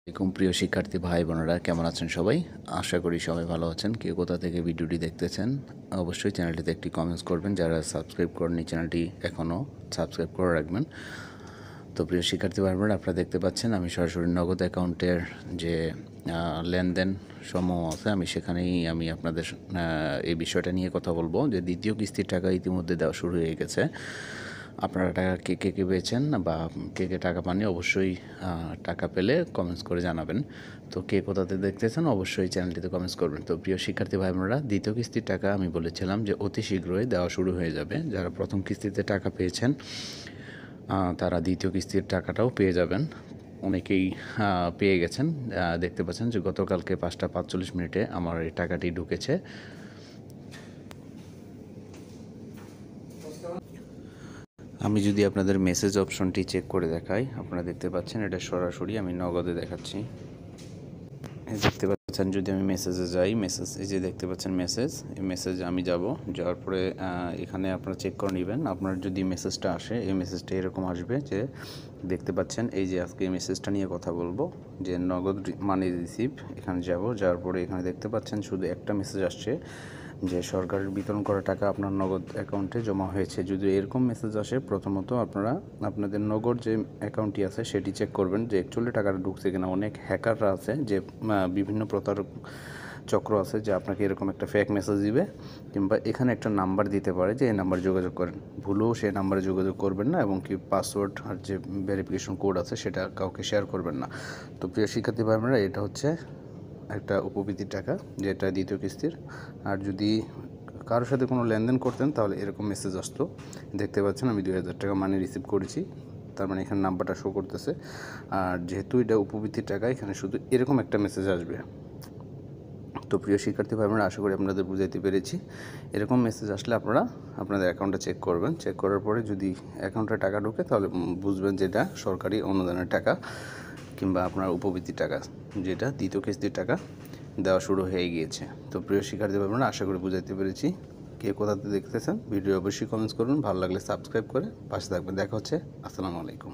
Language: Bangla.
প্রিয় শিক্ষার্থী ভাই বোনেরা, কেমন আছেন সবাই? আশা করি সবাই ভালো আছেন। কেউ কোথা থেকে ভিডিওটি দেখতেছেন অবশ্যই চ্যানেলটিতে একটি কমেন্টস করবেন। যারা সাবস্ক্রাইব করেননি চ্যানেলটি এখনও সাবস্ক্রাইব করে রাখবেন। তো প্রিয় শিক্ষার্থী ভাই বোনেরা, আপনারা দেখতে পাচ্ছেন আমি সরাসরি নগদ অ্যাকাউন্টের যে লেনদেন সমূহ আছে আমি আপনাদের এই বিষয়টা নিয়ে কথা বলবো যে দ্বিতীয় কিস্তির টাকা ইতিমধ্যে দেওয়া শুরু হয়ে গেছে। আপনারা টাকা কে পেয়েছেন বা কে টাকা পাননি অবশ্যই টাকা পেলে কমেন্টস করে জানাবেন। তো কে কোথাতে দেখতেছেন অবশ্যই চ্যানেলটিতে কমেন্টস করবেন। তো প্রিয় শিক্ষার্থী ভাই বোনেরা, দ্বিতীয় কিস্তির টাকা আমি বলেছিলাম যে অতি শীঘ্রই দেওয়া শুরু হয়ে যাবে। যারা প্রথম কিস্তিতে টাকা পেয়েছেন তারা দ্বিতীয় কিস্তির টাকাটাও পেয়ে যাবেন। অনেকেই পেয়ে গেছেন। দেখতে পাচ্ছেন যে গতকালকে 5:45 আমার এই টাকাটি ঢুকেছে। আমি যদি আপনাদের মেসেজ অপশনটি চেক করে দেখাই, আপনারা দেখতে পাচ্ছেন এটা সরাসরি আমি নগদে দেখাচ্ছি। দেখতে পাচ্ছেন যদি আমি মেসেজে যাই, এই যে দেখতে পাচ্ছেন এই মেসেজে আমি যাওয়ার পরে এখানে আপনারা চেক করে নেবেন। আপনার যদি মেসেজটা আসে, এই মেসেজটা এরকম আসবে যে দেখতে পাচ্ছেন এই যে আজকে এই মেসেজটা নিয়ে কথা বলবো যে নগদ মানি রিসিভ। এখানে যাওয়ার পরে এখানে দেখতে পাচ্ছেন শুধু একটা মেসেজ আসছে যে সরকারের বিতরণ করা টাকা আপনার নগদ অ্যাকাউন্টে জমা হয়েছে। যদি এরকম মেসেজ আসে, প্রথমত আপনারা আপনাদের নগদ যে অ্যাকাউন্টটি আছে সেটি চেক করবেন যে অ্যাকচুয়ালি টাকাটা ঢুকছে কিনা। অনেক হ্যাকাররা আছে যে বিভিন্ন প্রতারক চক্র আছে যে আপনাকে এরকম একটা ফেক মেসেজ দিবে কিংবা এখানে একটা নাম্বার দিতে পারে যে এই নাম্বার যোগাযোগ করেন। ভুলেও সেই নাম্বারে যোগাযোগ করবেন না এবং কি পাসওয়ার্ড আর যে ভেরিফিকেশন কোড আছে সেটা কাউকে শেয়ার করবেন না। তো প্রিয় শিক্ষার্থী ভাইরা, এটা হচ্ছে একটা উপবৃত্তির টাকা যেটা দ্বিতীয় কিস্তির। আর যদি কারোর সাথে কোনো লেনদেন করতেন তাহলে এরকম মেসেজ আসতো। দেখতে পাচ্ছেন আমি 2000 টাকা মানি রিসিভ করেছি, তার মানে এখানে নাম্বারটা শো করতেছে। আর যেহেতু এটা উপবৃত্তির টাকা, এখানে শুধু এরকম একটা মেসেজ আসবে। তো প্রিয় শিক্ষার্থী ভাইরা, আশা করি আপনাদের বুঝাইতে পেরেছি। এরকম মেসেজ আসলে আপনারা আপনাদের অ্যাকাউন্টটা চেক করবেন। চেক করার পরে যদি অ্যাকাউন্টে টাকা ঢোকে তাহলে বুঝবেন যে এটা সরকারি অনুদানের টাকা কিংবা আপনার উপবৃত্তির টাকা, যেটা দ্বিতীয় কিস্তির টাকা দেওয়া শুরু হয়ে গিয়েছে। তো প্রিয় শিক্ষার্থী ভাইরা, আশা করি বুঝাইতে পেরেছি। কে কোথাতে দেখতেছেন ভিডিও অবশ্যই কমেন্টস করুন। ভালো লাগলে সাবস্ক্রাইব করে পাশে থাকবেন। দেখা হচ্ছে। আসসালামু আলাইকুম।